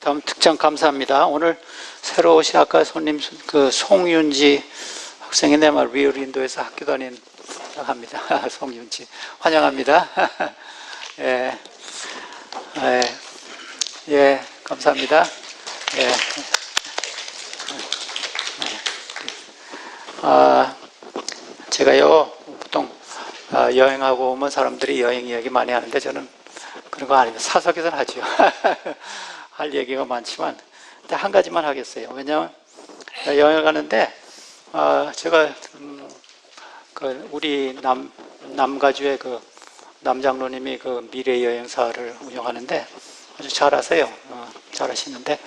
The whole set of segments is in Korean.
다음 특장 감사합니다. 오늘 새로 오신 아까 손님 송윤지 학생이 내 말 리얼 인도에서 학교 다닌 합니다. 송윤지 환영합니다. 예, 감사합니다. 예. 제가요 보통 여행하고 오면 사람들이 여행 이야기 많이 하는데 저는 그런 거 아닙니다. 사석에서는 하죠. 할 얘기가 많지만 근데 한 가지만 하겠어요. 왜냐하면 여행을 가는데 제가 우리 남가주의 남장로님이 미래 여행사를 운영하는데 아주 잘하세요. 잘하시는데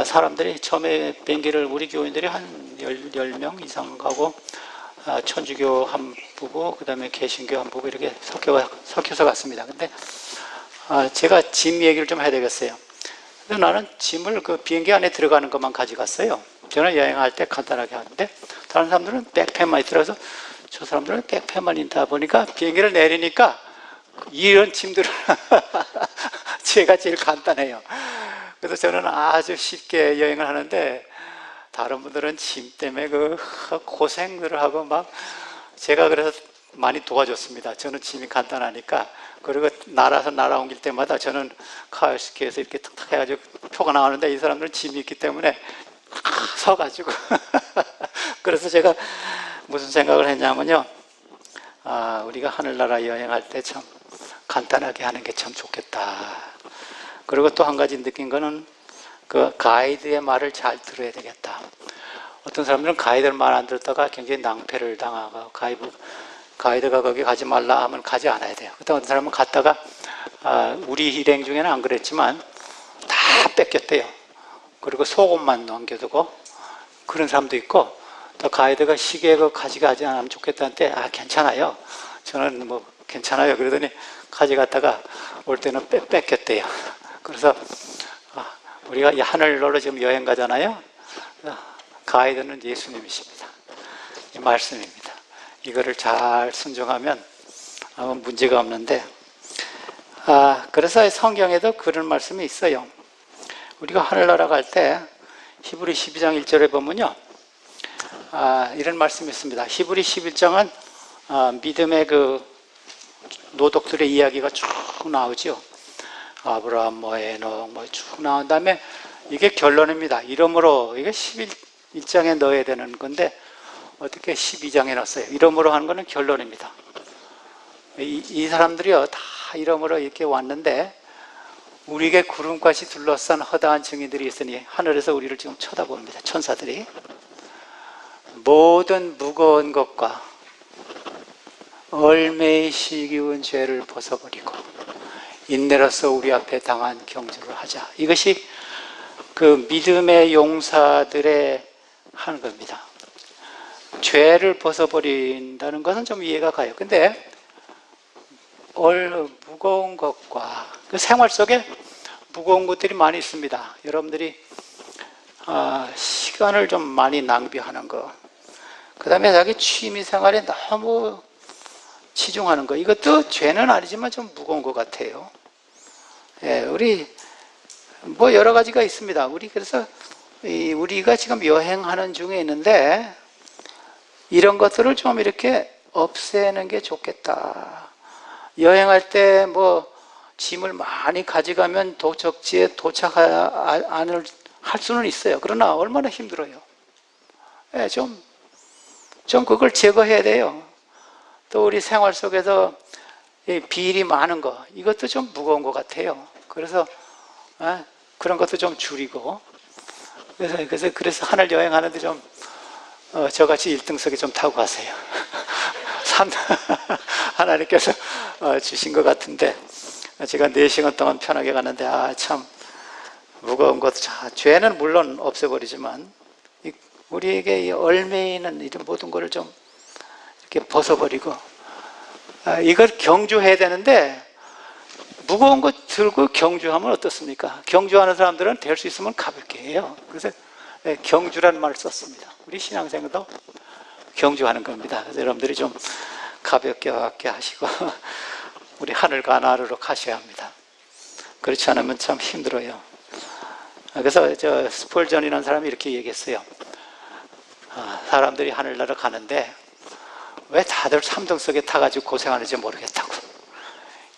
사람들이 처음에 비행기를 우리 교인들이 한 10명 이상 가고 천주교 한 부부, 그 다음에 개신교 한 부부 이렇게 섞여서 갔습니다. 근데 제가 짐 얘기를 좀 해야 되겠어요. 근데 나는 짐을 비행기 안에 들어가는 것만 가져갔어요. 저는 여행할 때 간단하게 하는데 다른 사람들은 백팩만 있더라서 저 사람들은 백팩만 있다 보니까 비행기를 내리니까 이런 짐들을 제가 제일 간단해요. 그래서 저는 아주 쉽게 여행을 하는데 다른 분들은 짐 때문에 고생들을 하고 막 제가 그래서 많이 도와줬습니다. 저는 짐이 간단하니까. 그리고 날아옮길 때마다 저는 카이스트에서 이렇게 탁탁 해가지고 표가 나오는데 이 사람들은 짐이 있기 때문에 서가지고 그래서 제가 무슨 생각을 했냐면요, 우리가 하늘나라 여행할 때 참 간단하게 하는 게 참 좋겠다. 그리고 또 한 가지 느낀 거는 가이드의 말을 잘 들어야 되겠다. 어떤 사람들은 가이드 말 안 들었다가 굉장히 낭패를 당하고 가이드가 거기 가지 말라 하면 가지 않아야 돼요. 어떤 사람은 갔다가 우리 일행 중에는 안 그랬지만 다 뺏겼대요. 그리고 속옷만 남겨두고 그런 사람도 있고, 또 가이드가 시계 가져가지 않으면 좋겠다는데 괜찮아요. 저는 뭐 괜찮아요. 그러더니 가져갔다가 올 때는 뺏겼대요. 그래서 우리가 하늘로로 지금 여행 가잖아요. 가이드는 예수님이십니다. 이 말씀입니다. 이거를 잘 순종하면 아무 문제가 없는데, 그래서 성경에도 그런 말씀이 있어요. 우리가 하늘나라 갈 때 히브리 12장 1절에 보면요, 이런 말씀이 있습니다. 히브리 11장은 믿음의 노독들의 이야기가 쭉 나오죠. 아브라함, 에녹 쭉 나온 다음에 이게 결론입니다. 이러므로 이게 11장에 넣어야 되는 건데 어떻게 12장에 넣었어요? 이러므로 하는 거는 결론입니다. 이 사람들이요 다 이러므로 이렇게 왔는데 우리에게 구름같이 둘러싼 허다한 증인들이 있으니 하늘에서 우리를 지금 쳐다봅니다. 천사들이 모든 무거운 것과 얼매이 시기운 죄를 벗어버리고 인내로서 우리 앞에 당한 경주를 하자. 이것이 믿음의 용사들의 하는 겁니다. 죄를 벗어버린다는 것은 좀 이해가 가요. 근데 무거운 것과 생활 속에 무거운 것들이 많이 있습니다. 여러분들이 시간을 좀 많이 낭비하는 거, 그 다음에 자기 취미 생활에 너무 치중하는 거, 이것도 죄는 아니지만 좀 무거운 것 같아요. 우리 뭐 여러 가지가 있습니다. 그래서 우리가 지금 여행하는 중에 있는데 이런 것들을 좀 이렇게 없애는 게 좋겠다. 여행할 때 뭐 짐을 많이 가져가면 도적지에 도착할 수는 있어요. 그러나 얼마나 힘들어요. 좀 그걸 제거해야 돼요. 또 우리 생활 속에서 비일이 많은 거, 이것도 좀 무거운 것 같아요. 그래서 그런 것도 좀 줄이고, 그래서 하늘 여행하는데 좀 저같이 1등석에 좀 타고 가세요. 하나님께서 주신 것 같은데 제가 4시간 동안 편하게 가는데 참 무거운 것, 죄는 물론 없애버리지만 우리에게 얼매이는 이런 모든 것을 좀 이렇게 벗어버리고, 이걸 경주해야 되는데 무거운 것 들고 경주하면 어떻습니까? 경주하는 사람들은 될 수 있으면 가볍게 해요. 그래서 경주라는 말을 썼습니다. 우리 신앙생활도 경주하는 겁니다. 그래서 여러분들이 좀 가볍게 하시고 우리 하늘 가나안으로 가셔야 합니다. 그렇지 않으면 참 힘들어요. 그래서 저 스폴전이라는 사람이 이렇게 얘기했어요. 사람들이 하늘나라 가는데 왜 다들 3등석에 타가지고 고생하는지 모르겠다고.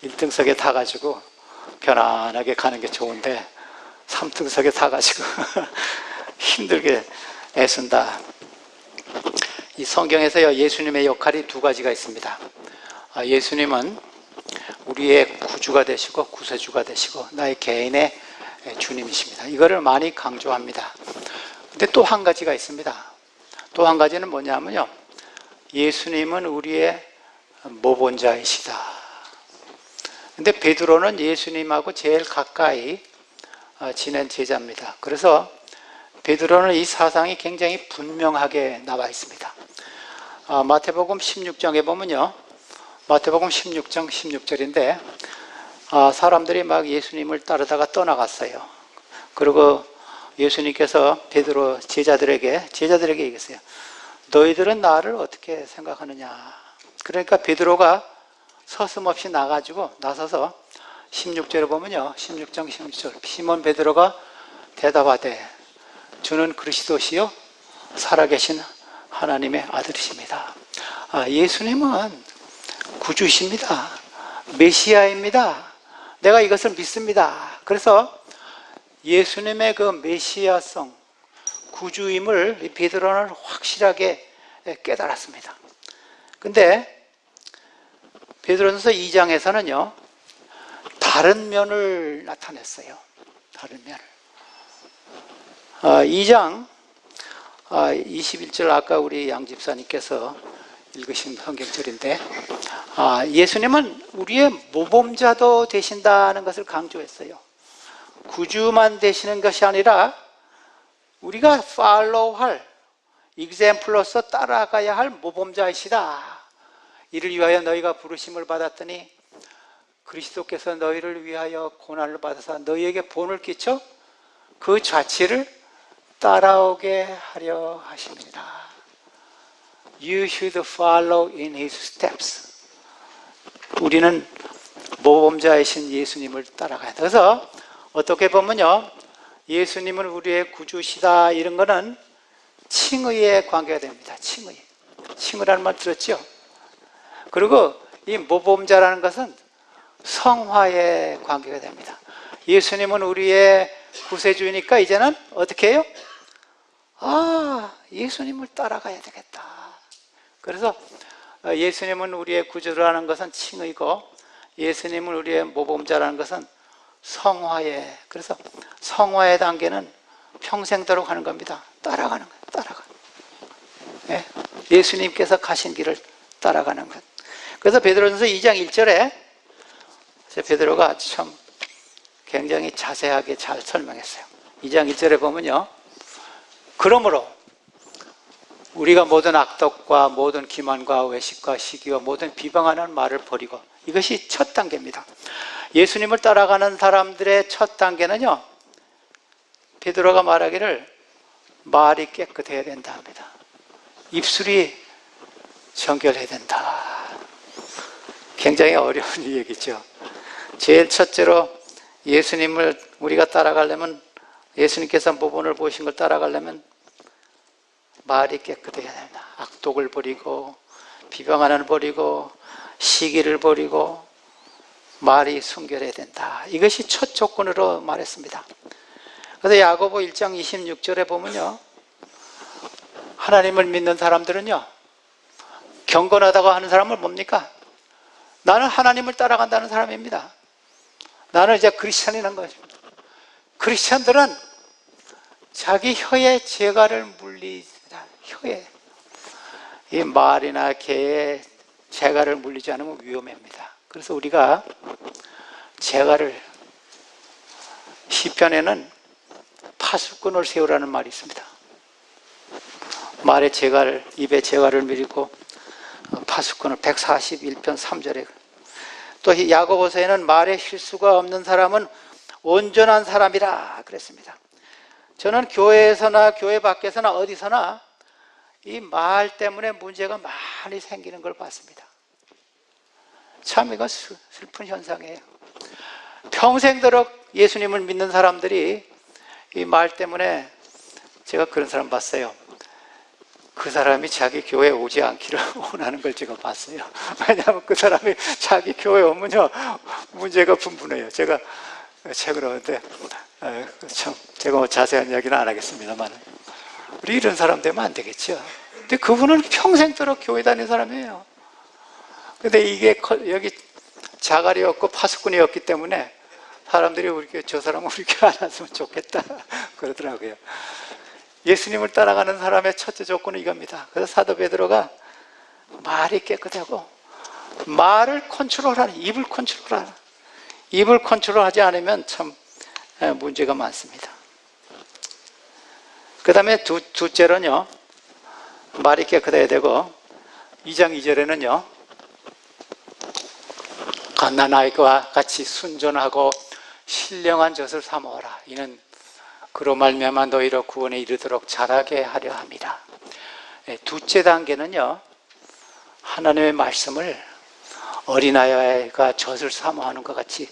1등석에 타가지고 편안하게 가는 게 좋은데 3등석에 타가지고 힘들게 애쓴다. 이 성경에서요, 예수님의 역할이 두 가지가 있습니다. 예수님은 우리의 구주가 되시고 구세주가 되시고 나의 개인의 주님이십니다. 이거를 많이 강조합니다. 근데 또 한 가지가 있습니다. 또 한 가지는 뭐냐면요, 예수님은 우리의 모본자이시다. 근데 베드로는 예수님하고 제일 가까이 지낸 제자입니다. 그래서 베드로는 이 사상이 굉장히 분명하게 나와 있습니다. 마태복음 16장에 보면요, 마태복음 16장 16절인데 사람들이 막 예수님을 따르다가 떠나갔어요. 그리고 예수님께서 베드로 제자들에게 얘기했어요. 너희들은 나를 어떻게 생각하느냐. 그러니까 베드로가 서슴없이 나서서 16절에 보면요, 16장 16절, 시몬 베드로가 대답하되 주는 그리스도시요 살아계신 하나님의 아들이십니다. 예수님은 구주십니다. 메시아입니다. 내가 이것을 믿습니다. 그래서 예수님의 그 메시아성, 구주임을 베드로는 확실하게 깨달았습니다. 근데 베드로전서 2장에서는요, 다른 면을 나타냈어요. 다른 면을. 2장 21절, 아까 우리 양 집사님께서 읽으신 성경절인데, 예수님은 우리의 모범자도 되신다는 것을 강조했어요. 구주만 되시는 것이 아니라 우리가 팔로우할, example로서 따라가야 할 모범자이시다. 이를 위하여 너희가 부르심을 받았더니 그리스도께서 너희를 위하여 고난을 받아서 너희에게 본을 끼쳐 그 자취를 따라오게 하려 하십니다. You should follow in his steps. 우리는 모범자이신 예수님을 따라가야 돼. 그래서 어떻게 보면요, 예수님은 우리의 구주시다, 이런 거는 칭의의 관계가 됩니다. 칭의라는 말 들었죠? 그리고 이 모범자라는 것은 성화의 관계가 됩니다. 예수님은 우리의 구세주이니까 이제는 어떻게 해요? 예수님을 따라가야 되겠다. 그래서 예수님은 우리의 구주라는 것은 칭의고, 예수님은 우리의 모범자라는 것은 성화의, 그래서 성화의 단계는 평생도록 하는 겁니다. 따라가는 거예요. 예? 예수님께서 가신 길을 따라가는 것. 그래서 베드로전서 2장 1절에 베드로가 참 굉장히 자세하게 잘 설명했어요. 2장 1절에 보면요, 그러므로 우리가 모든 악독과 모든 기만과 외식과 시기와 모든 비방하는 말을 버리고, 이것이 첫 단계입니다. 예수님을 따라가는 사람들의 첫 단계는요, 베드로가 말하기를 말이 깨끗해야 된다 합니다. 입술이 정결해야 된다. 굉장히 어려운 얘기죠. 제일 첫째로 예수님을 우리가 따라가려면, 예수님께서 모본을 보이신 걸 따라가려면 말이 깨끗해야 된다. 악독을 버리고 비방하는 버리고 시기를 버리고 말이 순결해야 된다. 이것이 첫 조건으로 말했습니다. 그래서 야고보 1장 26절에 보면요, 하나님을 믿는 사람들은요, 경건하다고 하는 사람은 뭡니까? 나는 하나님을 따라간다는 사람입니다. 나는 이제 크리스찬이라는 것입니다. 크리스찬들은 자기 혀의 재갈을 물리다. 혀에 이 말이나 개의 재갈을 물리지 않으면 위험합니다. 그래서 우리가 재갈을, 시편에는 파수꾼을 세우라는 말이 있습니다. 말의 재갈을, 입의 재갈을 물리고 파수꾼을, 141편 3절에. 또 야고보서에는 말에 실수가 없는 사람은 온전한 사람이라 그랬습니다. 저는 교회에서나 교회 밖에서나 어디서나 이 말 때문에 문제가 많이 생기는 걸 봤습니다. 참 이건 슬픈 현상이에요. 평생도록 예수님을 믿는 사람들이 이 말 때문에 제가 그런 사람 봤어요. 그 사람이 자기 교회에 오지 않기를 원하는 걸 제가 봤어요. 왜냐하면 그 사람이 자기 교회에 오면요, 문제가 분분해요. 제가 책을 얻는데, 참, 제가 뭐 자세한 이야기는 안 하겠습니다만, 우리 이런 사람 되면 안 되겠죠. 근데 그분은 평생도록 교회 다닌 사람이에요. 근데 이게 여기 자갈이었고 파수꾼이었기 때문에 사람들이 저 사람은 우리 교회 안 왔으면 좋겠다 그러더라고요. 예수님을 따라가는 사람의 첫째 조건은 이겁니다. 그래서 사도 베드로가 말이 깨끗하고 말을 컨트롤하는, 입을 컨트롤하는, 입을 컨트롤하지 않으면 참 문제가 많습니다. 그 다음에 둘째로는요, 말이 깨끗해야 되고 2장 2절에는요, 갓난아이와 같이 순전하고 신령한 젖을 사모하라. 이는 그로 말미암아 너희로 구원에 이르도록 자라게 하려 함이라. 둘째 단계는요, 하나님의 말씀을 어린아이가 젖을 사모하는 것 같이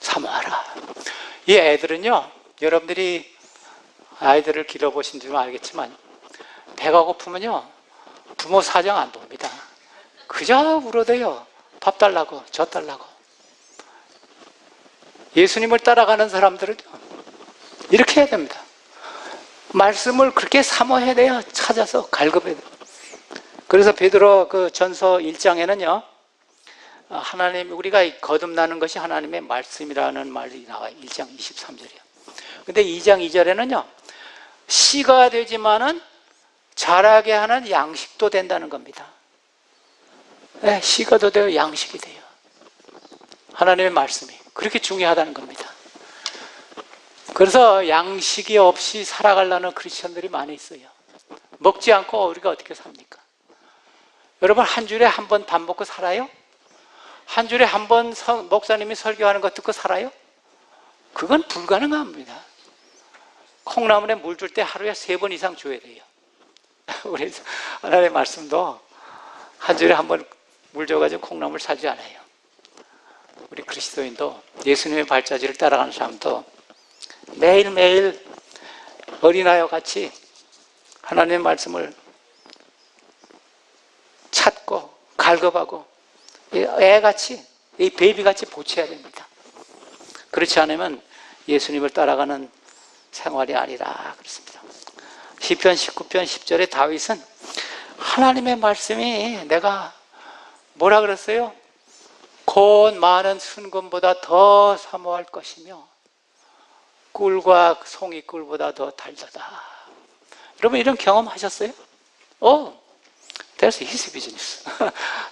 사모하라. 이 애들은요, 여러분들이 아이들을 길러보신 줄은 알겠지만 배가 고프면요, 부모 사정 안 봅니다. 그저 울어대요. 밥 달라고, 젖 달라고. 예수님을 따라가는 사람들은요, 이렇게 해야 됩니다. 말씀을 그렇게 사모해야 돼요. 찾아서 갈급해야 돼요. 그래서 베드로 그 전서 1장에는요, 하나님, 우리가 거듭나는 것이 하나님의 말씀이라는 말이 나와요. 1장 23절이요. 근데 2장 2절에는요, 씨가 되지만은 자라게 하는 양식도 된다는 겁니다. 네, 씨가 더 돼요. 양식이 돼요. 하나님의 말씀이 그렇게 중요하다는 겁니다. 그래서 양식이 없이 살아가려는 크리스천들이 많이 있어요. 먹지 않고 우리가 어떻게 삽니까? 여러분, 한 주일에 한 번 밥 먹고 살아요? 한 주일에 한 번 목사님이 설교하는 거 듣고 살아요? 그건 불가능합니다. 콩나물에 물 줄 때 하루에 3번 이상 줘야 돼요. 우리 하나님의 말씀도 한 주일에 한 번 물 줘가지고 콩나물 사지 않아요. 우리 그리스도인도, 예수님의 발자취를 따라가는 사람도 매일매일 어린아이와 같이 하나님의 말씀을 찾고 갈급하고 애같이, 이 베이비같이 보채야 됩니다. 그렇지 않으면 예수님을 따라가는 생활이 아니라 그렇습니다. 시편 19편 10절에 다윗은 하나님의 말씀이, 내가 뭐라 그랬어요? 곧 많은 순금보다 더 사모할 것이며 꿀과 송이꿀보다 더 달다다. 여러분, 이런 경험 하셨어요? That's his business.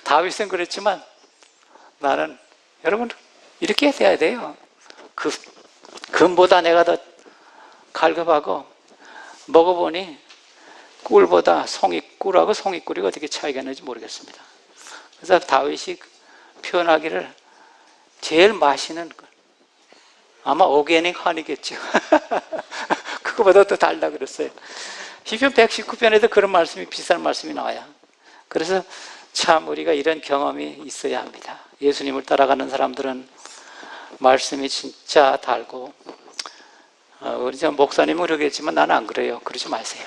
다윗은 그랬지만 나는, 여러분, 이렇게 돼야 돼요. 금보다 내가 더 갈급하고, 먹어보니 꿀보다 꿀하고 송이꿀이 어떻게 차이가 나는지 모르겠습니다. 그래서 다윗이 표현하기를 제일 맛있는 걸, 아마 오게닉 허니겠죠. 그거보다 더 달다 그랬어요. 시편 119편에도 그런 말씀이, 비슷한 말씀이 나와요. 그래서 참 우리가 이런 경험이 있어야 합니다. 예수님을 따라가는 사람들은 말씀이 진짜 달고, 우리 목사님은 그러겠지만 나는 안 그래요. 그러지 마세요.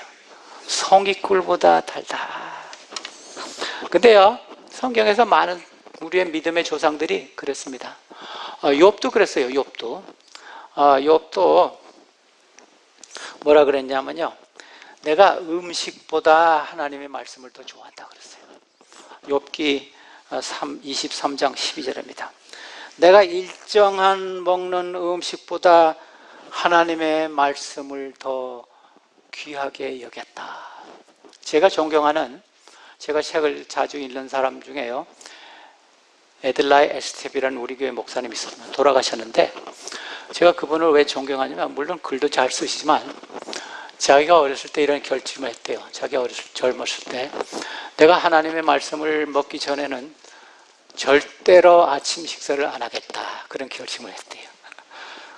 송이꿀보다 달다. 근데요, 성경에서 많은 우리의 믿음의 조상들이 그랬습니다. 욥도 그랬어요. 욥도 뭐라 그랬냐면요, 내가 음식보다 하나님의 말씀을 더 좋아한다 그랬어요. 욥기 23장 12절입니다. 내가 일정한 먹는 음식보다 하나님의 말씀을 더 귀하게 여겼다. 제가 존경하는, 제가 책을 자주 읽는 사람 중에요, 에들라이 에스텝이라는 우리 교회 목사님이 있었습니다. 돌아가셨는데, 제가 그분을 왜 존경하냐면, 물론 글도 잘 쓰시지만 자기가 어렸을 때 이런 결심을 했대요. 자기가 젊었을 때, 내가 하나님의 말씀을 먹기 전에는 절대로 아침 식사를 안 하겠다, 그런 결심을 했대요.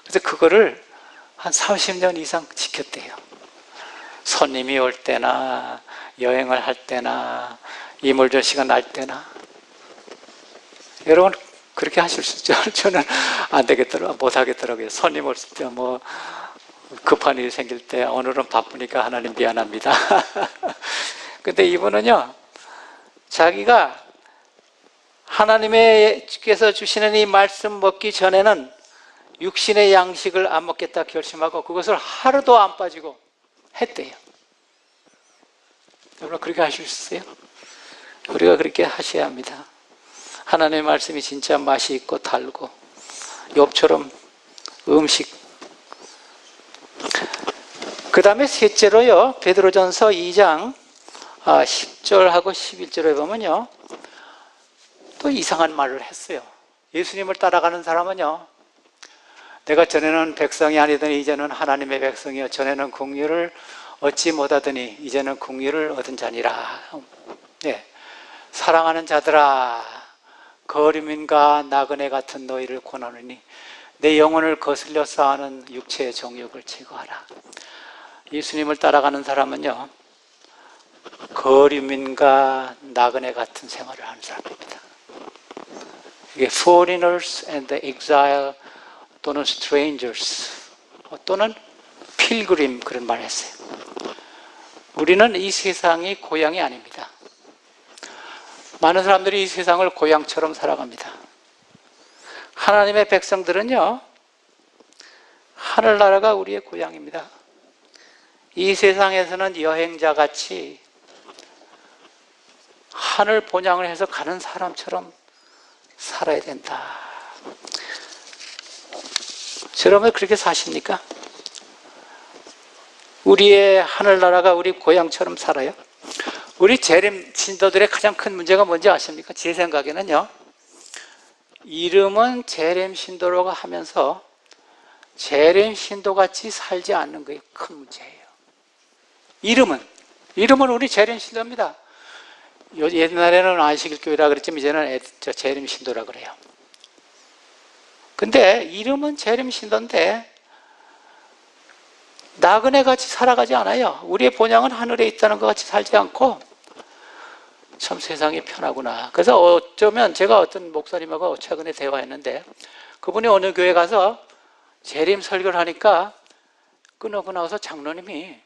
그래서 그거를 한 30년 이상 지켰대요. 손님이 올 때나 여행을 할 때나 이물저시가 날 때나. 여러분, 그렇게 하실 수 있죠? 저는 안 되겠더라고요. 못 하겠더라고요. 손님 올 때 급한 일이 생길 때 오늘은 바쁘니까 하나님 미안합니다. 근데 이분은요, 자기가 하나님께서 주시는 이 말씀 먹기 전에는 육신의 양식을 안 먹겠다 결심하고 그것을 하루도 안 빠지고 했대요. 여러분 그렇게 하실 수 있어요? 우리가 그렇게 하셔야 합니다. 하나님의 말씀이 진짜 맛이 있고 달고 욥처럼 음식. 그 다음에 셋째로요, 베드로전서 2장 10절하고 11절에 보면요, 또 이상한 말을 했어요. 예수님을 따라가는 사람은요, 내가 전에는 백성이 아니더니 이제는 하나님의 백성이요, 전에는 긍휼을 얻지 못하더니 이제는 긍휼을 얻은 자니라. 네. 사랑하는 자들아, 거류민과 나그네 같은 너희를 권하노니 내 영혼을 거슬려 쌓는 육체의 정욕을 제거하라. 예수님을 따라가는 사람은요, 거류민과 나그네 같은 생활을 하는 사람입니다. 이게 foreigners and the exile 또는 strangers 또는 pilgrim 그런 말을 했어요. 우리는 이 세상이 고향이 아닙니다. 많은 사람들이 이 세상을 고향처럼 살아갑니다. 하나님의 백성들은요, 하늘나라가 우리의 고향입니다. 이 세상에서는 여행자같이 하늘 본향을 해서 가는 사람처럼 살아야 된다. 여러분 그렇게 사십니까? 우리의 하늘나라가 우리 고향처럼 살아요? 우리 재림 신도들의 가장 큰 문제가 뭔지 아십니까? 제 생각에는요, 이름은 재림 신도라고 하면서 재림 신도같이 살지 않는 게 큰 문제예요. 이름은 우리 재림 신도입니다. 옛날에는 안식일교회라 그랬지만 이제는 재림 신도라 그래요. 근데 이름은 재림 신도인데 나그네 같이 살아가지 않아요. 우리의 본향은 하늘에 있다는 것 같이 살지 않고 참 세상이 편하구나. 그래서 어쩌면 제가 어떤 목사님하고 최근에 대화했는데 그분이 어느 교회 가서 재림 설교를 하니까 끊어고 나서 장로님이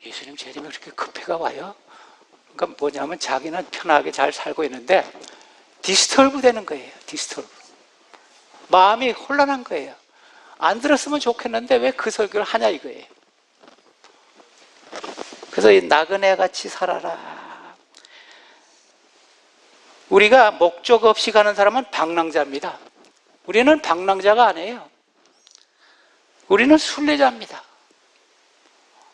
예수님 재림이 그렇게 급해가 와요? 그러니까 뭐냐면 자기는 편하게 잘 살고 있는데 디스터브 되는 거예요. 디스터브. 마음이 혼란한 거예요. 안 들었으면 좋겠는데 왜 그 설교를 하냐 이거예요. 그래서 이 나그네 같이 살아라. 우리가 목적 없이 가는 사람은 방랑자입니다. 우리는 방랑자가 아니에요. 우리는 순례자입니다.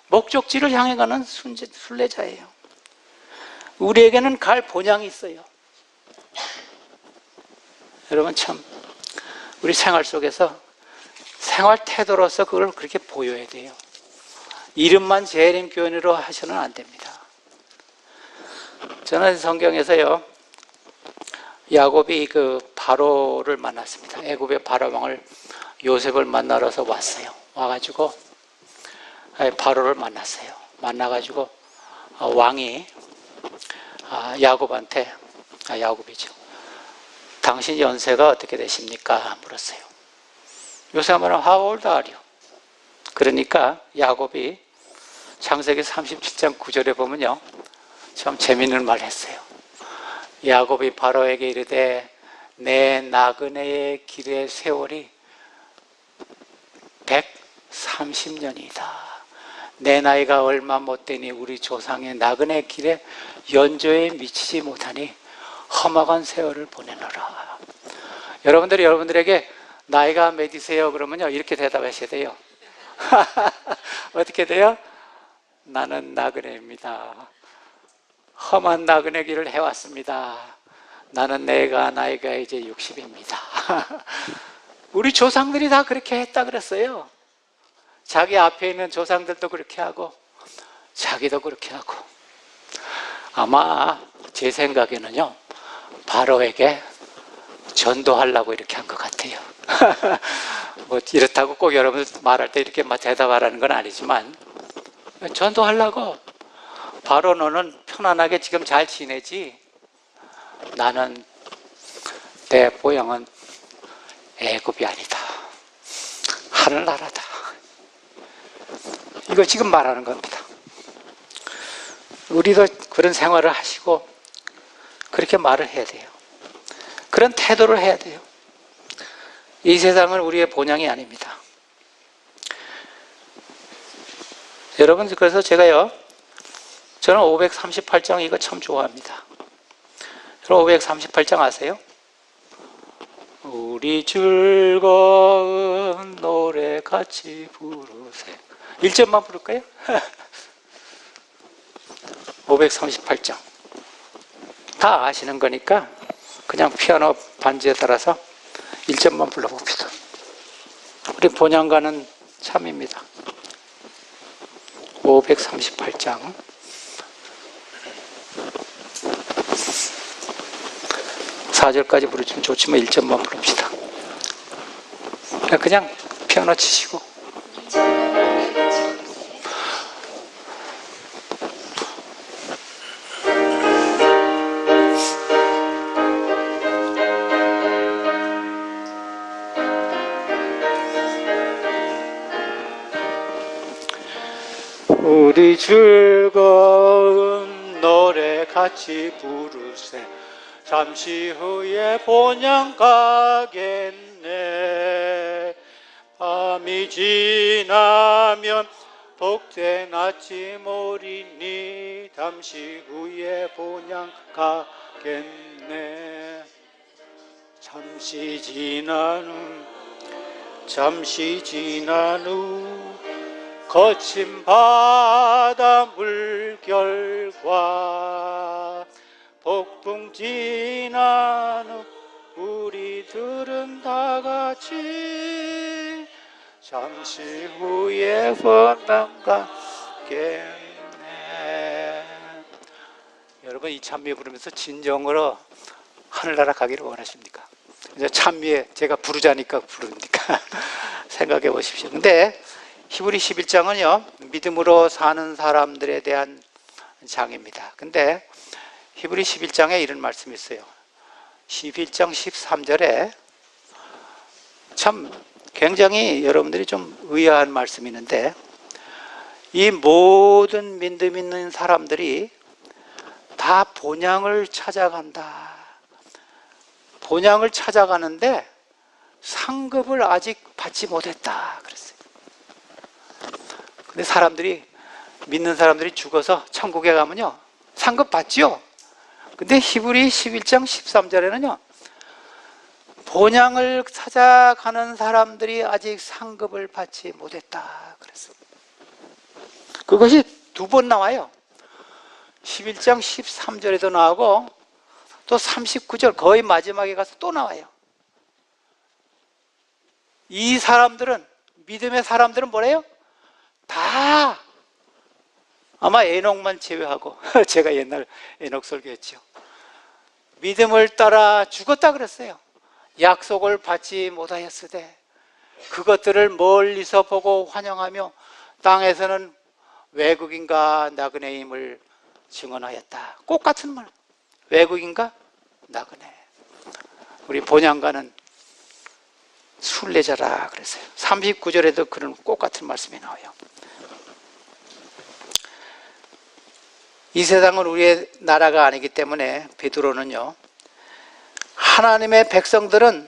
목적지를 향해 가는 순례자예요. 우리에게는 갈 본향이 있어요. 여러분 참 우리 생활 속에서 생활 태도로서 그걸 그렇게 보여야 돼요. 이름만 재림교인으로 하셔는 안 됩니다. 저는 성경에서요, 야곱이 그 바로를 만났습니다. 애굽의 바로왕을 요셉을 만나러서 왔어요. 와가지고 바로를 만났어요. 만나가지고 왕이 야곱한테 야곱이죠. 당신 연세가 어떻게 되십니까? 물었어요. 요셉 말은 How old are you? 그러니까 야곱이 창세기 37장 9절에 보면요, 참 재미있는 말 했어요. 야곱이 바로에게 이르되 내 나그네의 길의 세월이 130년이다. 내 나이가 얼마 못되니 우리 조상의 나그네 길에 연조에 미치지 못하니 험악한 세월을 보내노라. 여러분들에게 나이가 몇이세요? 그러면요, 이렇게 대답하셔야 돼요. 어떻게 돼요? 나는 나그네입니다. 험한 나그네 길을 해왔습니다. 나는 나이가 이제 60입니다. 우리 조상들이 다 그렇게 했다 그랬어요. 자기 앞에 있는 조상들도 그렇게 하고 자기도 그렇게 하고. 아마 제 생각에는요, 바로에게 전도하려고 이렇게 한 것 같아요. 뭐 이렇다고 꼭 여러분들 말할 때 이렇게 막 대답하라는 건 아니지만 전도하려고. 바로 너는 편안하게 지금 잘 지내지? 나는 내 고향은 애굽이 아니다. 하늘나라다. 이거 지금 말하는 겁니다. 우리도 그런 생활을 하시고 그렇게 말을 해야 돼요. 그런 태도를 해야 돼요. 이 세상은 우리의 본향이 아닙니다. 여러분, 그래서 제가요, 저는 538장 이거 참 좋아합니다. 여러분 538장 아세요? 우리 즐거운 노래 같이 부르세. 1절만 부를까요? 538장 다 아시는 거니까 그냥 피아노 반주에 따라서 1절만 불러봅시다. 우리 본향가는 참입니다. 538장 4절까지 부르시면 좋지만 1절만 부릅시다. 그냥 피아노 치시고. 우리 즐거운 노래 같이 부르세. 잠시 후에 본향 가겠네. 밤이 지나면 복된 아침 오리니 잠시 후에 본향 가겠네. 잠시 지난 후 거친 바다 물결과 폭풍 지난 후 우리들은 다 같이 잠시 후에 본향 가겠네. 여러분, 이 찬미에 부르면서 진정으로 하늘나라 가기를 원하십니까? 이제 찬미에 제가 부르자니까 부릅니까? 생각해 보십시오. 근데 히브리 11장은요 믿음으로 사는 사람들에 대한 장입니다. 근데 히브리 11장에 이런 말씀이 있어요. 11장 13절에 참 굉장히 여러분들이 좀 의아한 말씀이 있는데, 이 모든 믿음 있는 사람들이 다 본향을 찾아간다. 본향을 찾아가는데 상급을 아직 받지 못했다 그랬어요. 근데 사람들이, 믿는 사람들이 죽어서 천국에 가면요 상급 받지요. 근데 히브리 11장 13절에는요 본향을 찾아가는 사람들이 아직 상급을 받지 못했다 그랬어요. 그것이 두 번 나와요. 11장 13절에도 나오고 또 39절 거의 마지막에 가서 또 나와요. 이 사람들은, 믿음의 사람들은 뭐래요? 다 아마 에녹만 제외하고 제가 옛날 에녹 설교했죠. 믿음을 따라 죽었다 그랬어요. 약속을 받지 못하였으되 그것들을 멀리서 보고 환영하며 땅에서는 외국인과 나그네임을 증언하였다. 꼭 같은 말. 외국인과 나그네. 우리 본향가는 순례자라 그랬어요. 39절에도 그런 꼭 같은 말씀이 나와요. 이 세상은 우리의 나라가 아니기 때문에 베드로는요 하나님의 백성들은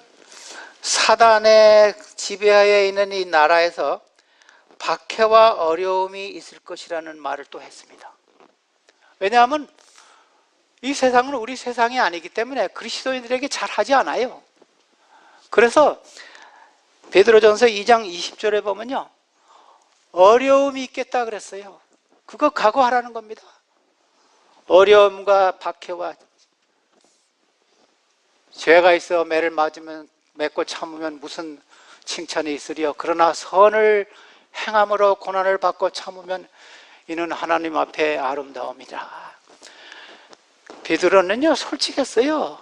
사단의 지배하에 있는 이 나라에서 박해와 어려움이 있을 것이라는 말을 또 했습니다. 왜냐하면 이 세상은 우리 세상이 아니기 때문에 그리스도인들에게 잘하지 않아요. 그래서 베드로전서 2장 20절에 보면요 어려움이 있겠다 그랬어요. 그거 각오하라는 겁니다. 어려움과 박해와, 죄가 있어 매를 맞으면 맺고 참으면 무슨 칭찬이 있으리요. 그러나 선을 행함으로 고난을 받고 참으면 이는 하나님 앞에 아름다움이라. 베드로는요 솔직했어요.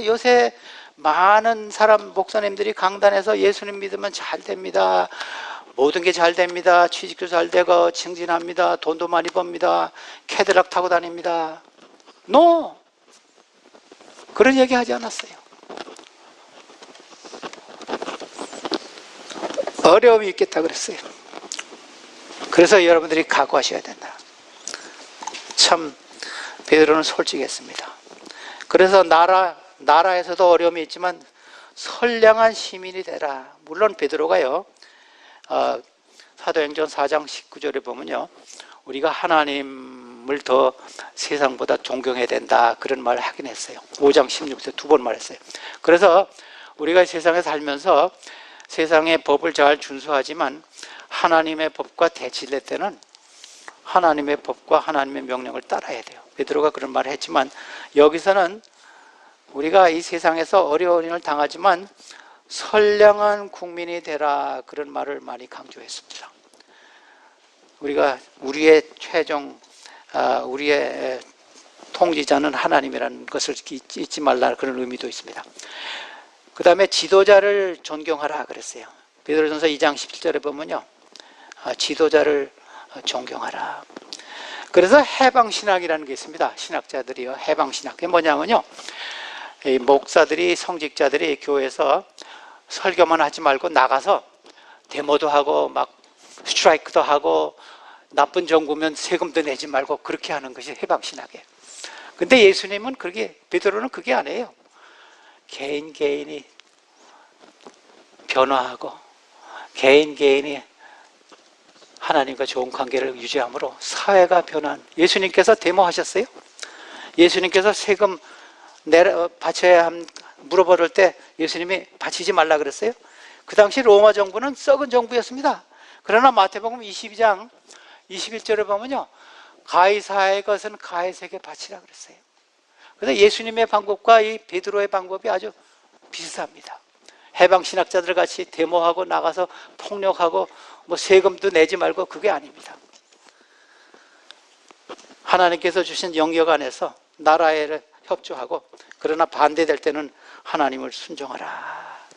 요새 많은 사람, 목사님들이 강단에서 예수님 믿으면 잘 됩니다, 모든 게 잘 됩니다, 취직도 잘 되고 승진합니다, 돈도 많이 법니다, 캐딜락 타고 다닙니다. No! 그런 얘기 하지 않았어요. 어려움이 있겠다 그랬어요. 그래서 여러분들이 각오하셔야 된다. 참 베드로는 솔직했습니다. 그래서 나라에서도 어려움이 있지만 선량한 시민이 되라. 물론 베드로가요, 사도행전 4장 19절에 보면요, 우리가 하나님을 더 세상보다 존경해야 된다, 그런 말을 하긴 했어요. 5장 16절 2번 말했어요. 그래서 우리가 세상에 살면서 세상의 법을 잘 준수하지만 하나님의 법과 대치될 때는 하나님의 법과 하나님의 명령을 따라야 돼요. 베드로가 그런 말을 했지만 여기서는 우리가 이 세상에서 어려운 일을 당하지만 선량한 국민이 되라, 그런 말을 많이 강조했습니다. 우리가 우리의 최종 우리의 통지자는 하나님이라는 것을 잊지 말라, 그런 의미도 있습니다. 그 다음에 지도자를 존경하라 그랬어요. 베드로전서 2장 17절에 보면요, 지도자를 존경하라. 그래서 해방신학이라는 게 있습니다. 신학자들이요, 해방신학. 그게 뭐냐면요, 이 목사들이, 성직자들이 교회에서 설교만 하지 말고 나가서 데모도 하고 막 스트라이크도 하고 나쁜 정부면 세금도 내지 말고 그렇게 하는 것이 해방신학이에요. 근데 예수님은 베드로는 그게 아니에요. 개인이 변화하고 개인이 하나님과 좋은 관계를 유지함으로 사회가 변한, 예수님께서 데모하셨어요? 예수님께서 세금 바쳐야 함 물어볼 때 예수님이 바치지 말라 그랬어요? 그 당시 로마 정부는 썩은 정부였습니다. 그러나 마태복음 22장 21절에 보면요, 가이사의 것은 가이사에게 바치라 그랬어요. 그래서 예수님의 방법과 이 베드로의 방법이 아주 비슷합니다. 해방신학자들 같이 데모하고 나가서 폭력하고 뭐 세금도 내지 말고 그게 아닙니다. 하나님께서 주신 영역 안에서 나라에 협조하고, 그러나 반대될 때는 하나님을 순종하라.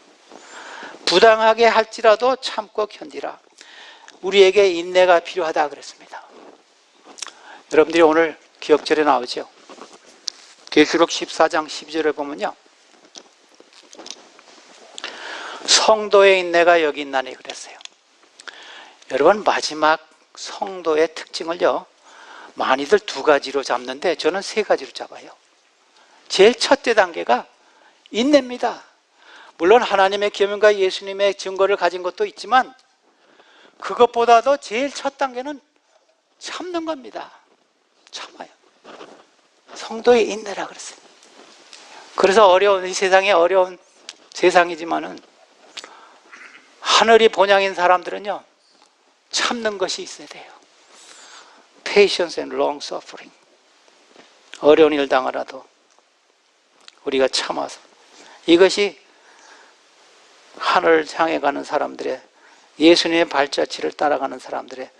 부당하게 할지라도 참고 견디라. 우리에게 인내가 필요하다 그랬습니다. 여러분들이 오늘 기억절에 나오죠? 계시록 14장 12절에 보면요, 성도의 인내가 여기 있나니 그랬어요. 여러분, 마지막 성도의 특징을요, 많이들 2가지로 잡는데 저는 3가지로 잡아요. 제일 첫째 단계가 인내입니다. 물론 하나님의 계명과 예수님의 증거를 가진 것도 있지만 그것보다도 제일 첫 단계는 참는 겁니다. 참아요. 성도의 인내라 그랬어요. 그래서 어려운, 이 세상이 어려운 세상이지만은 하늘이 본향인 사람들은요, 참는 것이 있어야 돼요. Patience and long suffering. 어려운 일 당하라도 우리가 참아서, 이것이 하늘을 향해 가는 사람들의, 예수님의 발자취를 따라가는 사람들의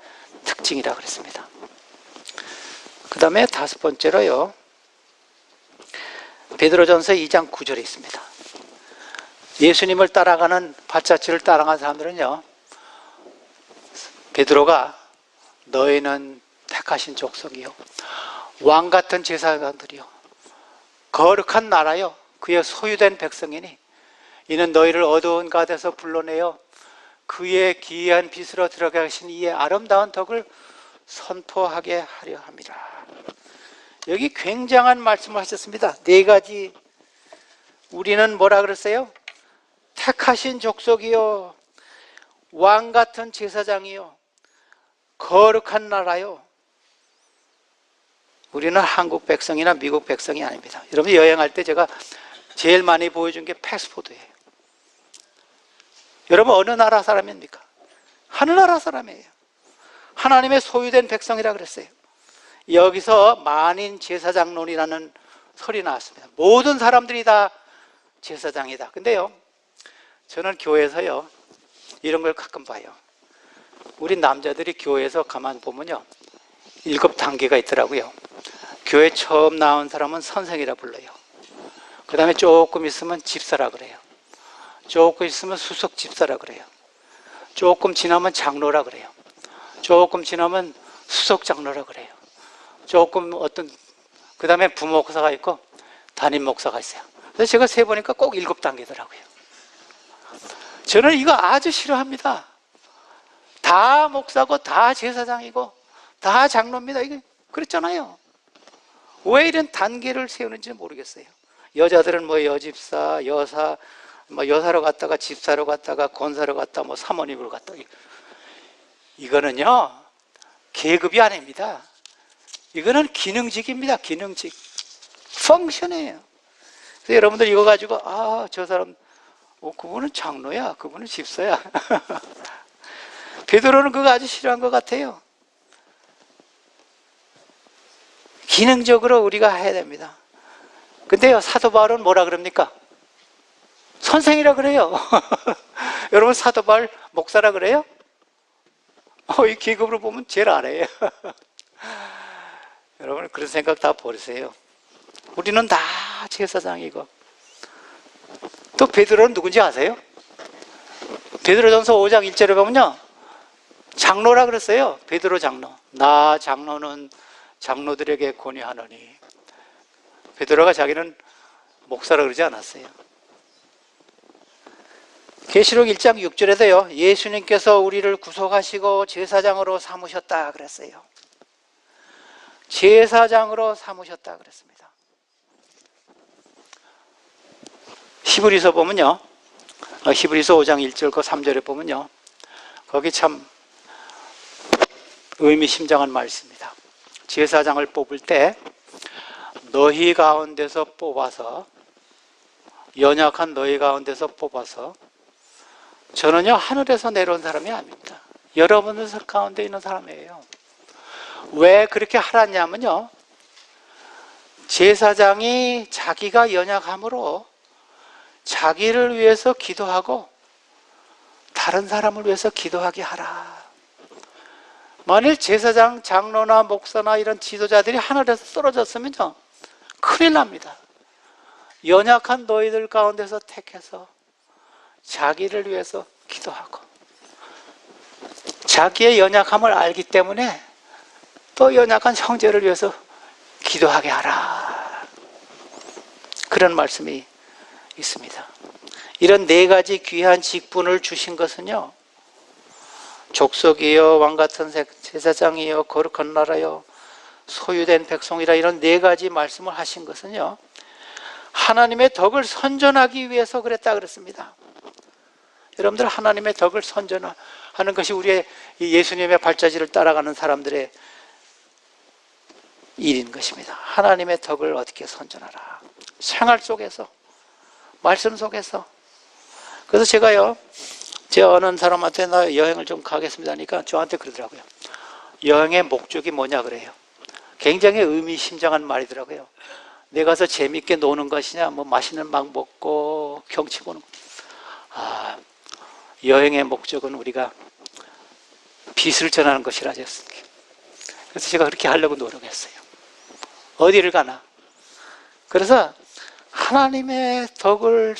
특징이라 그랬습니다. 그 다음에 5번째로요, 베드로전서 2장 9절에 있습니다. 예수님을 따라가는, 발자취를 따라가는 사람들은요, 베드로가 너희는 택하신 족속이요, 왕같은 제사장들이요, 거룩한 나라요, 그의 소유된 백성이니 이는 너희를 어두운 가운데서 불러내어 그의 기이한 빛으로 들어가 계신 이의 아름다운 덕을 선포하게 하려 함이라. 여기 굉장한 말씀을 하셨습니다. 4가지. 우리는 뭐라 그랬어요? 택하신 족속이요, 왕같은 제사장이요, 거룩한 나라요. 우리는 한국 백성이나 미국 백성이 아닙니다. 여러분, 여행할 때 제가 제일 많이 보여준 게 패스포드예요. 여러분, 어느 나라 사람입니까? 하늘나라 사람이에요. 하나님의 소유된 백성이라 그랬어요. 여기서 만인 제사장론이라는 설이 나왔습니다. 모든 사람들이 다 제사장이다. 근데요, 저는 교회에서요, 이런 걸 가끔 봐요. 우리 남자들이 교회에서 가만 보면요, 7단계가 있더라고요. 교회 처음 나온 사람은 선생이라 불러요. 그 다음에 조금 있으면 집사라 그래요. 조금 있으면 수석 집사라 그래요. 조금 지나면 장로라 그래요. 조금 지나면 수석 장로라 그래요. 조금 그 다음에 부목사가 있고 담임 목사가 있어요. 그래서 제가 세보니까 꼭 7단계더라고요. 저는 이거 아주 싫어합니다. 다 목사고 다 제사장이고 다 장로입니다. 이게 그랬잖아요. 왜 이런 단계를 세우는지 모르겠어요. 여자들은 뭐 여집사, 여사, 뭐 여사로 갔다가 집사로 갔다가 권사로 갔다가 뭐 사모님으로 갔다가, 이거는요 계급이 아닙니다. 이거는 기능직입니다. 기능직, 펑션이에요. 그래서 여러분들 이거 가지고 저 사람 그분은 장로야, 그분은 집사야. 베드로는 그거 아주 싫어한 것 같아요. 기능적으로 우리가 해야 됩니다. 근데요, 사도 바울은 뭐라 그럽니까? 선생이라 그래요. 여러분, 사도 바울 목사라 그래요? 이 계급으로 보면 제일 아래예요. 여러분, 그런 생각 다 버리세요. 우리는 다 제사장이고. 또 베드로는 누군지 아세요? 베드로전서 5장 1절에 보면요, 장로라 그랬어요. 베드로 장로. 나 장로는 장로들에게 권유하노니. 베드로가 자기는 목사라 그러지 않았어요. 계시록 1장 6절에도요, 예수님께서 우리를 구속하시고 제사장으로 삼으셨다 그랬어요. 제사장으로 삼으셨다 그랬습니다. 히브리서 보면요, 히브리서 5장 1절과 3절에 보면요, 거기 참 의미심장한 말씀입니다. 제사장을 뽑을 때 너희 가운데서 뽑아서, 연약한 너희 가운데서 뽑아서, 저는요 하늘에서 내려온 사람이 아닙니다. 여러분들 가운데 있는 사람이에요. 왜 그렇게 하라냐면요, 제사장이 자기가 연약함으로 자기를 위해서 기도하고 다른 사람을 위해서 기도하게 하라. 만일 제사장, 장로나 목사나 이런 지도자들이 하늘에서 떨어졌으면요 큰일 납니다. 연약한 너희들 가운데서 택해서 자기를 위해서 기도하고, 자기의 연약함을 알기 때문에 또 연약한 형제를 위해서 기도하게 하라. 그런 말씀이 있습니다. 이런 네 가지 귀한 직분을 주신 것은요, 족속이요, 왕같은 제사장이요, 거룩한 나라요, 소유된 백성이라, 이런 네 가지 말씀을 하신 것은요, 하나님의 덕을 선전하기 위해서 그랬다 그랬습니다. 여러분들, 하나님의 덕을 선전하는 것이 우리의 예수님의 발자취를 따라가는 사람들의 일인 것입니다. 하나님의 덕을 어떻게 선전하라. 생활 속에서, 말씀 속에서. 그래서 제가요, 제 아는 사람한테 나 여행을 좀 가겠습니다 하니까 저한테 그러더라고요. 여행의 목적이 뭐냐 그래요. 굉장히 의미심장한 말이더라고요. 내 가서 재밌게 노는 것이냐, 뭐 맛있는 막 먹고 경치 보는 것. 여행의 목적은 우리가 빛을 전하는 것이라 했습니다. 그래서 제가 그렇게 하려고 노력했어요. 어디를 가나. 그래서 하나님의 덕을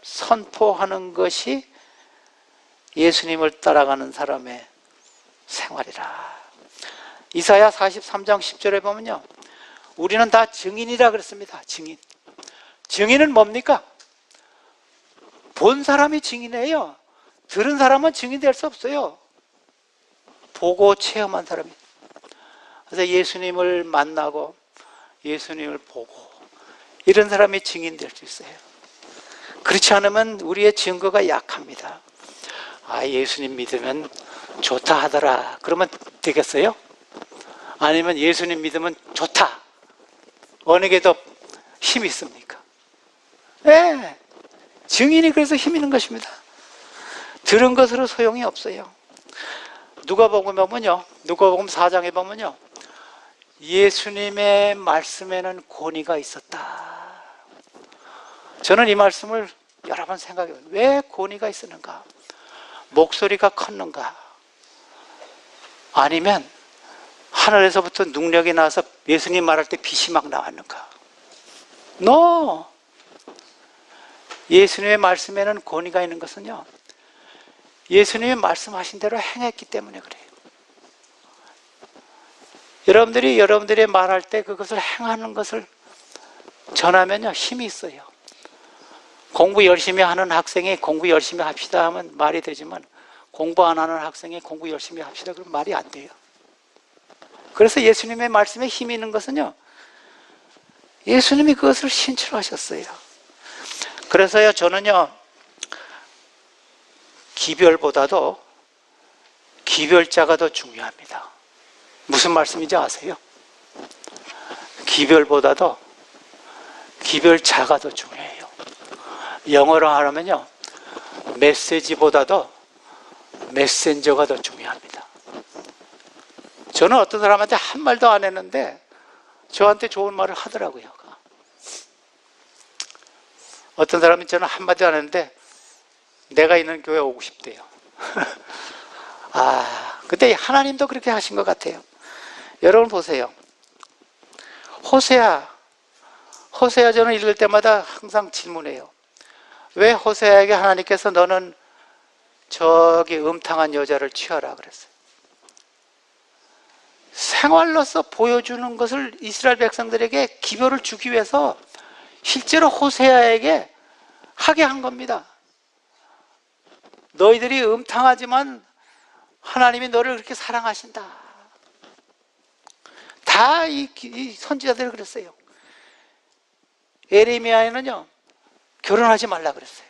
선포하는 것이 예수님을 따라가는 사람의 생활이라. 이사야 43장 10절에 보면요, 우리는 다 증인이라 그랬습니다. 증인. 증인은 뭡니까? 본 사람이 증인이에요. 들은 사람은 증인 될 수 없어요. 보고 체험한 사람이. 그래서 예수님을 만나고 예수님을 보고 이런 사람이 증인 될 수 있어요. 그렇지 않으면 우리의 증거가 약합니다. 예수님 믿으면 좋다 하더라. 그러면 되겠어요? 아니면 예수님 믿으면 좋다. 어느 게 더 힘이 있습니까? 네. 증인이 그래서 힘 있는 것입니다. 들은 것으로 소용이 없어요. 누가복음 보면요, 누가복음 4장에 보면요, 예수님의 말씀에는 권위가 있었다. 저는 이 말씀을 여러 번 생각해요. 왜 권위가 있었는가? 목소리가 컸는가? 아니면 하늘에서부터 능력이 나와서 예수님 말할 때 빛이 막 나왔는가? No! 예수님의 말씀에는 권위가 있는 것은요, 예수님이 말씀하신 대로 행했기 때문에 그래요. 여러분들이 여러분들이 말할 때 그것을 행하는 것을 전하면요 힘이 있어요. 공부 열심히 하는 학생이 공부 열심히 합시다 하면 말이 되지만, 공부 안 하는 학생이 공부 열심히 합시다. 그럼 말이 안 돼요. 그래서 예수님의 말씀에 힘이 있는 것은요, 예수님이 그것을 신출하셨어요. 그래서요, 저는요, 기별보다도 기별자가 더 중요합니다. 무슨 말씀인지 아세요? 기별보다도 기별자가 더 중요해요. 영어로 하면요, 메시지보다도 메신저가 더 중요합니다. 저는 어떤 사람한테 한 말도 안 했는데 저한테 좋은 말을 하더라고요. 어떤 사람이 저는 한마디 안 했는데 내가 있는 교회 오고 싶대요. 근데 하나님도 그렇게 하신 것 같아요. 여러분 보세요. 호세아 저는 읽을 때마다 항상 질문해요. 왜 호세아에게 하나님께서 너는 저기 음탕한 여자를 취하라 그랬어요? 생활로서 보여주는 것을 이스라엘 백성들에게 기별을 주기 위해서 실제로 호세아에게 하게 한 겁니다. 너희들이 음탕하지만 하나님이 너를 그렇게 사랑하신다. 다 이 선지자들이 그랬어요. 에레미야에는요, 결혼하지 말라 그랬어요.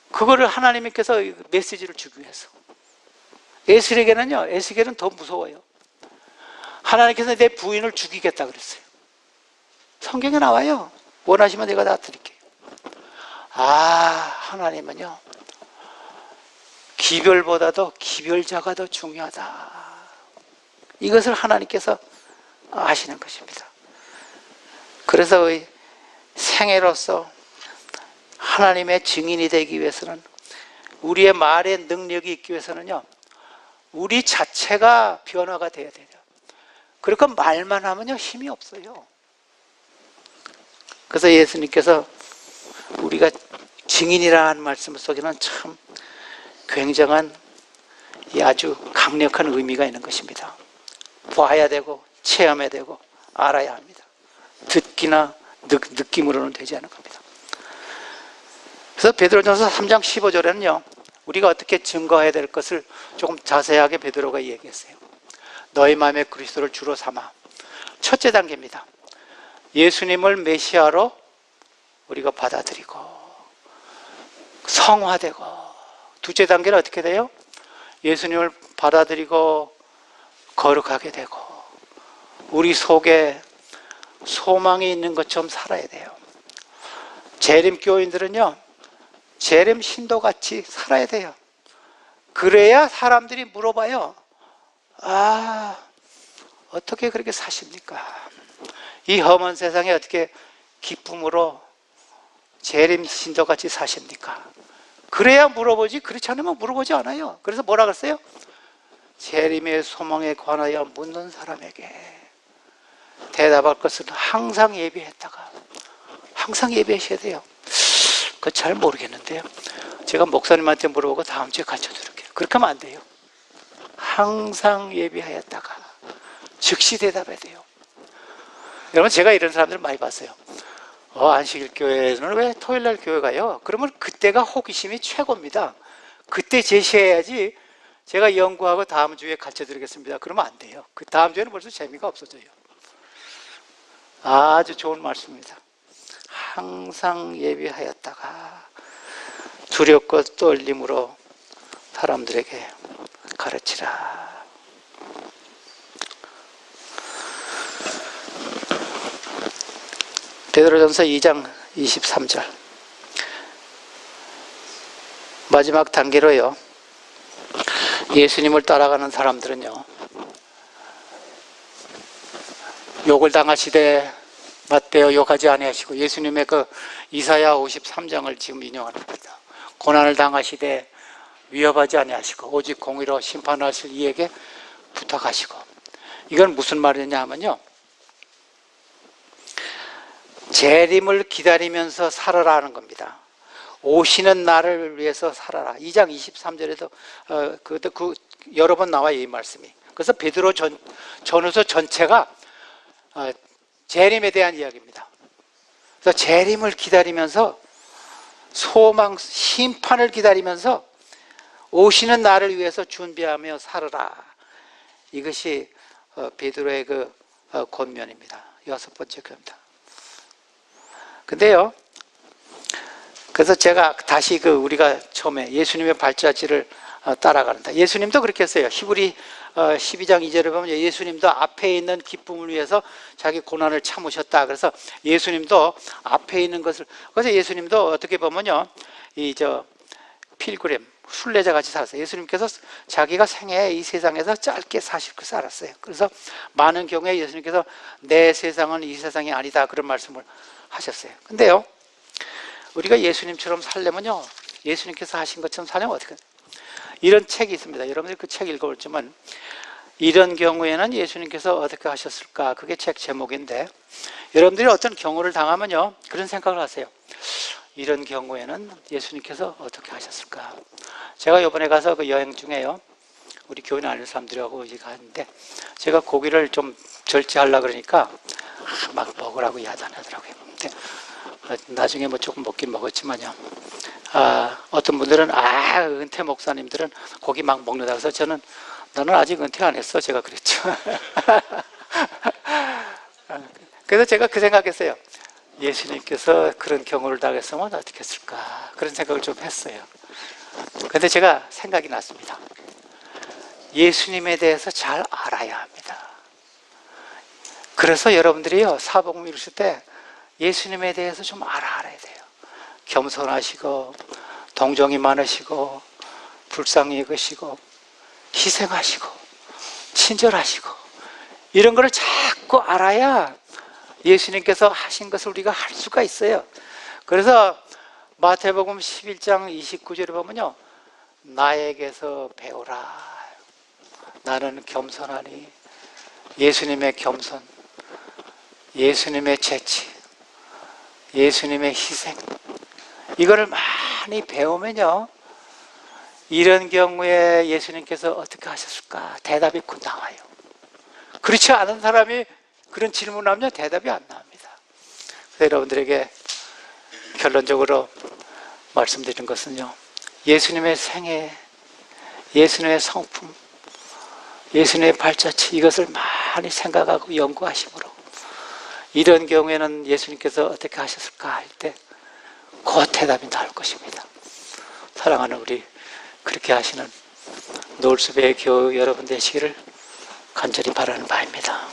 그거를 하나님께서 메시지를 주기 위해서. 에스겔은 더 무서워요. 하나님께서 내 부인을 죽이겠다 그랬어요. 성경에 나와요. 원하시면 내가 다 드릴게요. 하나님은요, 기별보다도 기별자가 더 중요하다. 이것을 하나님께서 아시는 것입니다. 그래서 생애로서 하나님의 증인이 되기 위해서는, 우리의 말의 능력이 있기 위해서는요, 우리 자체가 변화가 돼야 돼요. 그러니까 말만 하면요, 힘이 없어요. 그래서 예수님께서 우리가 증인이라는 말씀 속에는 참 굉장한 아주 강력한 의미가 있는 것입니다. 봐야 되고 체험해야 되고 알아야 합니다. 듣기나 느낌으로는 되지 않을 겁니다. 그래서 베드로전서 3장 15절에는요, 우리가 어떻게 증거해야 될 것을 조금 자세하게 베드로가 얘기했어요. 너희 마음에 그리스도를 주로 삼아. 첫째 단계입니다. 예수님을 메시아로 우리가 받아들이고 성화되고, 둘째 단계는 어떻게 돼요? 예수님을 받아들이고 거룩하게 되고 우리 속에 소망이 있는 것처럼 살아야 돼요. 재림 교인들은요, 재림 신도같이 살아야 돼요. 그래야 사람들이 물어봐요. 어떻게 그렇게 사십니까? 이 험한 세상에 어떻게 기쁨으로 재림 신도같이 사십니까? 그래야 물어보지, 그렇지 않으면 물어보지 않아요. 그래서 뭐라 그랬어요? 재림의 소망에 관하여 묻는 사람에게 대답할 것은 항상 예비했다가. 항상 예비하셔야 돼요. 그거 잘 모르겠는데요. 제가 목사님한테 물어보고 다음 주에 가르쳐 드릴게요. 그렇게 하면 안 돼요. 항상 예비하였다가 즉시 대답해야 돼요. 여러분, 제가 이런 사람들 많이 봤어요. 안식일 교회에서는 왜 토요일날 교회 가요? 그러면 그때가 호기심이 최고입니다. 그때 제시해야지 제가 연구하고 다음 주에 가르쳐 드리겠습니다. 그러면 안 돼요. 그 다음 주에는 벌써 재미가 없어져요. 아주 좋은 말씀입니다. 항상 예비하였다가 두렵고 떨림으로 사람들에게 가르치라. 베드로전서 2장 23절 마지막 단계로요, 예수님을 따라가는 사람들은요, 욕을 당하시되 맞대어 욕하지 아니하시고, 예수님의 그 이사야 53장을 지금 인용하는 겁니다. 고난을 당하시되 위협하지 아니하시고 오직 공의로 심판하실 이에게 부탁하시고. 이건 무슨 말이냐 하면요, 재림을 기다리면서 살아라는 겁니다. 오시는 날을 위해서 살아라. 2장 23절에도 여러 번 나와요, 이 말씀이. 그래서 베드로 전후서 전체가 재림에 대한 이야기입니다. 그래서 재림을 기다리면서, 소망, 심판을 기다리면서 오시는 나를 위해서 준비하며 살으라. 이것이 베드로의 그 권면입니다. 6번째 겁니다. 근데요, 그래서 제가 다시 우리가 처음에 예수님의 발자취를 따라가는다. 예수님도 그렇게 했어요. 히브리 12장 2절에 보면 예수님도 앞에 있는 기쁨을 위해서 자기 고난을 참으셨다. 그래서 예수님도 앞에 있는 것을, 그래서 예수님도 어떻게 보면요, 필그림, 순례자 같이 살았어요. 예수님께서 자기가 생애 이 세상에서 짧게 살았어요. 그래서 많은 경우에 예수님께서 내 세상은 이 세상이 아니다, 그런 말씀을 하셨어요. 근데요, 우리가 예수님처럼 살려면요, 예수님께서 하신 것처럼 살려면 어떻게 해요? 이런 책이 있습니다. 여러분들이 그 책 읽어볼지만, 이런 경우에는 예수님께서 어떻게 하셨을까? 그게 책 제목인데, 여러분들이 어떤 경우를 당하면요, 그런 생각을 하세요. 이런 경우에는 예수님께서 어떻게 하셨을까? 제가 이번에 가서 그 여행 중에요, 우리 교인 아는 사람들하고 가는데, 제가 고기를 좀 절제하려고 그러니까 막 먹으라고 야단하더라고요. 근데 나중에 뭐 조금 먹긴 먹었지만요, 어떤 분들은 은퇴 목사님들은 고기 막 먹는다 해서 나는 아직 은퇴 안 했어, 제가 그랬죠. 그래서 제가 그 생각했어요. 예수님께서 그런 경우를 당했으면 어떻게 했을까, 그런 생각을 좀 했어요. 그런데 제가 생각이 났습니다. 예수님에 대해서 잘 알아야 합니다. 그래서 여러분들이요, 사복음 읽으실 때 예수님에 대해서 좀 알아야 돼요. 겸손하시고 동정이 많으시고 불쌍히 여기시고 희생하시고 친절하시고 이런 거를 자꾸 알아야 예수님께서 하신 것을 우리가 할 수가 있어요. 그래서 마태복음 11장 29절에 보면요, 나에게서 배우라. 나는 겸손하니. 예수님의 겸손, 예수님의 재치, 예수님의 희생, 이거를 많이 배우면요, 이런 경우에 예수님께서 어떻게 하셨을까? 대답이 곧 나와요. 그렇지 않은 사람이 그런 질문하면 대답이 안 나옵니다. 그래서 여러분들에게 결론적으로 말씀드린 것은요, 예수님의 생애, 예수님의 성품, 예수님의 발자취, 이것을 많이 생각하고 연구하심으로 이런 경우에는 예수님께서 어떻게 하셨을까 할 때 그 대답이 나올 것입니다. 사랑하는 우리 그렇게 하시는 노을숲의 교우 여러분 되시기를 간절히 바라는 바입니다.